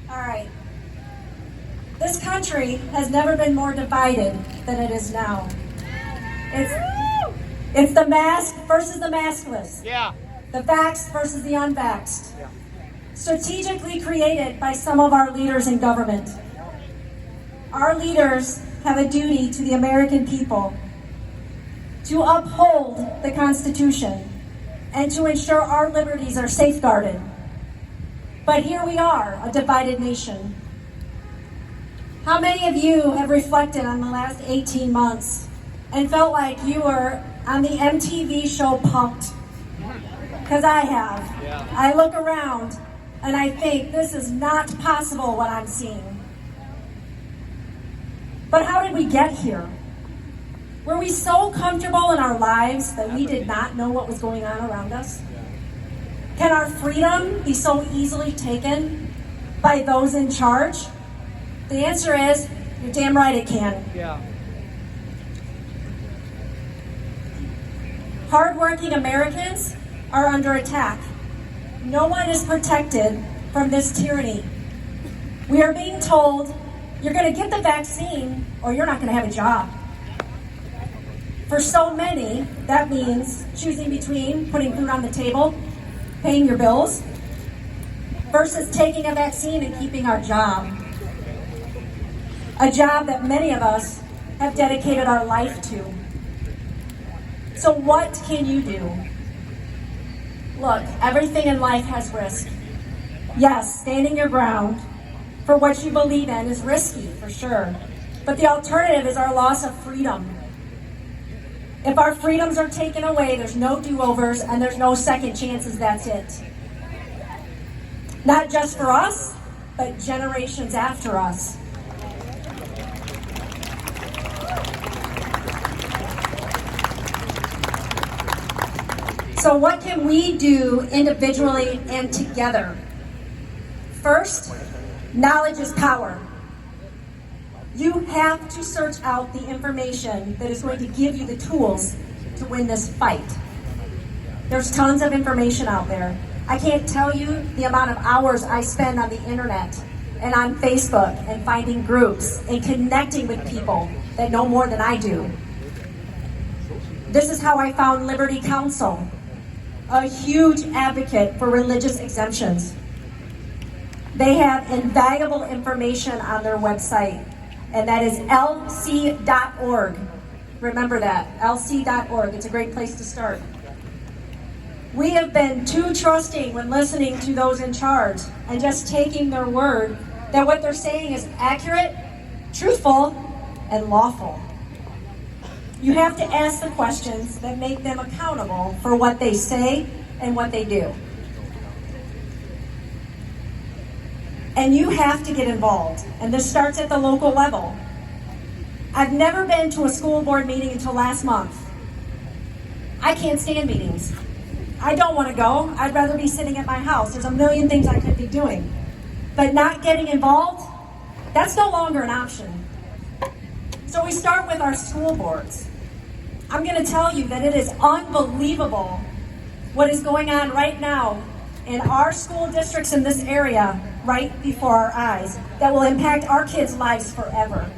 All right. This country has never been more divided than it is now. It's the masked versus the maskless. Yeah. The vaxxed versus the unvaxxed. Yeah. Strategically created by some of our leaders in government. Our leaders have a duty to the American people to uphold the Constitution and to ensure our liberties are safeguarded. But here we are, a divided nation. How many of you have reflected on the last 18 months and felt like you were on the MTV show Punk'd? Because I have. Yeah. I look around and I think this is not possible what I'm seeing. But how did we get here? Were we so comfortable in our lives that we did not know what was going on around us? Can our freedom be so easily taken by those in charge? The answer is, you're damn right it can. Yeah. Hardworking Americans are under attack. No one is protected from this tyranny. We are being told, you're going to get the vaccine or you're not going to have a job. For so many, that means choosing between putting food on the table, paying your bills, versus taking a vaccine and keeping our job. A job that many of us have dedicated our life to. So what can you do? Look, everything in life has risk. Yes, standing your ground for what you believe in is risky, for sure. But the alternative is our loss of freedom. If our freedoms are taken away, there's no do-overs and there's no second chances, that's it. Not just for us, but generations after us. So what can we do individually and together? First, knowledge is power. You have to search out the information that is going to give you the tools to win this fight. There's tons of information out there. I can't tell you the amount of hours I spend on the internet and on Facebook and finding groups and connecting with people that know more than I do. This is how I found Liberty Counsel, a huge advocate for religious exemptions. They have invaluable information on their website, and that is lc.org. Remember that, lc.org. It's a great place to start. We have been too trusting when listening to those in charge and just taking their word that what they're saying is accurate, truthful, and lawful. You have to ask the questions that make them accountable for what they say and what they do. And you have to get involved, and this starts at the local level. I've never been to a school board meeting until last month. I can't stand meetings. I don't want to go. I'd rather be sitting at my house. There's a million things I could be doing. But not getting involved, that's no longer an option. So we start with our school boards. I'm going to tell you that it is unbelievable what is going on right now in our school districts in this area right before our eyes that will impact our kids' lives forever.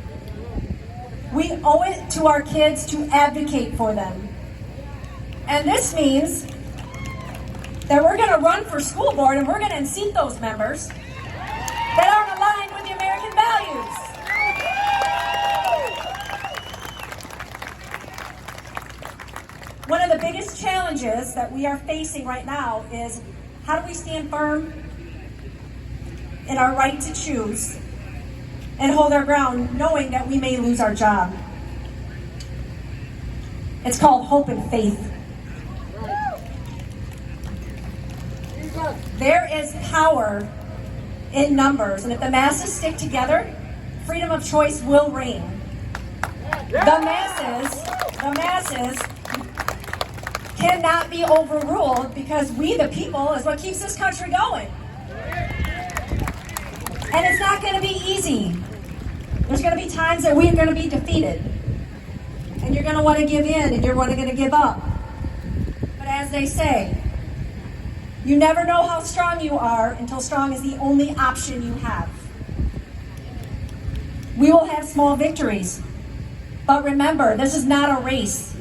We owe it to our kids to advocate for them. And this means that we're going to run for school board and we're going to unseat those members that aren't aligned with the American values. One of the biggest challenges that we are facing right now is how do we stand firm in our right to choose and hold our ground knowing that we may lose our job. It's called hope and faith. There is power in numbers, and if the masses stick together, freedom of choice will reign. The masses cannot be overruled because we, the people, is what keeps this country going. And it's not going to be easy. There's going to be times that we're going to be defeated. And you're going to want to give in and you're going to give up. But as they say, You never know how strong you are until strong is the only option you have. We will have small victories, but remember, this is not a race,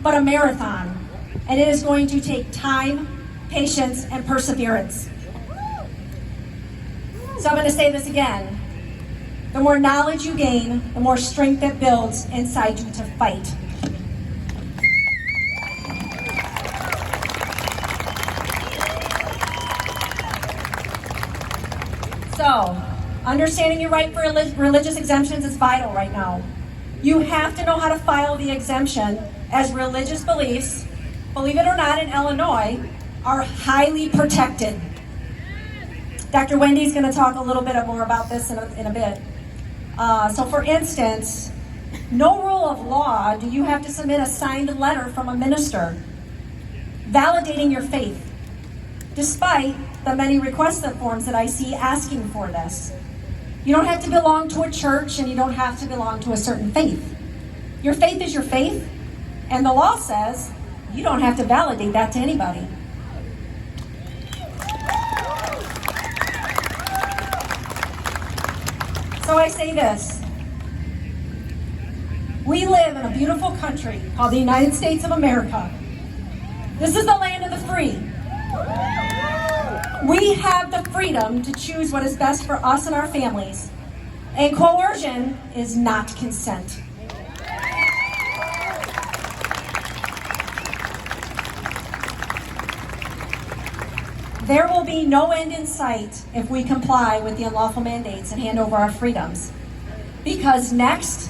but a marathon, and it is going to take time, patience, and perseverance. So I'm going to say this again. The more knowledge you gain, the more strength it builds inside you to fight. So, understanding your right for religious exemptions is vital right now. You have to know how to file the exemption, as religious beliefs, believe it or not, in Illinois, are highly protected. Dr. Wendy's going to talk a little bit more about this in a bit. So for instance, no rule of law do you have to submit a signed letter from a minister validating your faith, despite the many requested forms that I see asking for this. You don't have to belong to a church, and you don't have to belong to a certain faith. Your faith is your faith, and the law says you don't have to validate that to anybody. So I say this. We live in a beautiful country called the United States of America. This is the land of the free. We have the freedom to choose what is best for us and our families. And coercion is not consent. There will be no end in sight if we comply with the unlawful mandates and hand over our freedoms. Because next,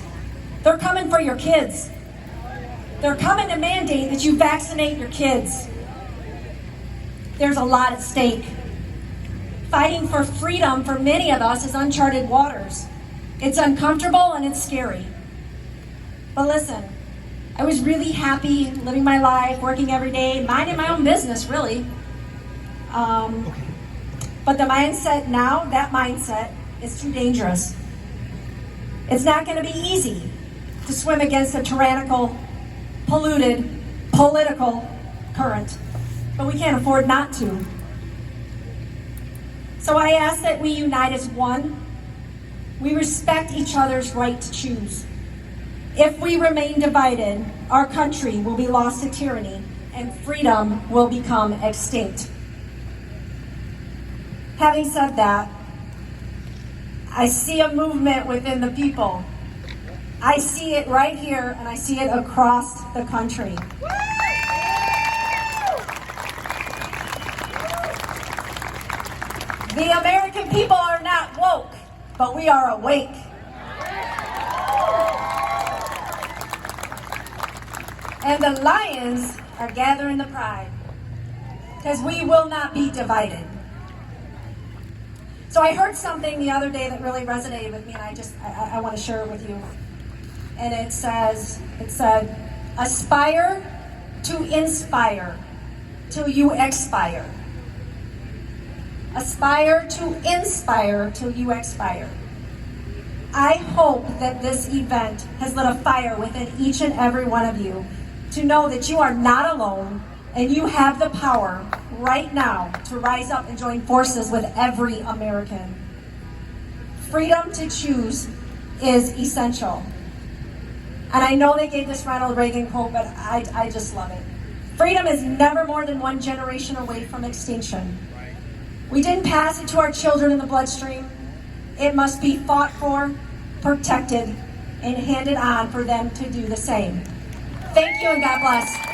they're coming for your kids. They're coming to mandate that you vaccinate your kids. There's a lot at stake. Fighting for freedom for many of us is uncharted waters. It's uncomfortable and it's scary. But listen, I was really happy living my life, working every day, minding my own business, really. But the mindset now, that mindset is too dangerous. It's not going to be easy to swim against a tyrannical, polluted, political current, but we can't afford not to. So I ask that we unite as one. We respect each other's right to choose. If we remain divided, our country will be lost to tyranny and freedom will become extinct. Having said that, I see a movement within the people. I see it right here and I see it across the country. The American people are not woke, but we are awake. And the lions are gathering the pride, because we will not be divided. So I heard something the other day that really resonated with me, and I want to share it with you. And it said, aspire to inspire till you expire. Aspire to inspire till you expire. I hope that this event has lit a fire within each and every one of you to know that you are not alone and you have the power right now to rise up and join forces with every American. Freedom to choose is essential. And I know they gave this Ronald Reagan quote, but I just love it. Freedom is never more than one generation away from extinction. We didn't pass it to our children in the bloodstream. It must be fought for, protected, and handed on for them to do the same. Thank you and God bless.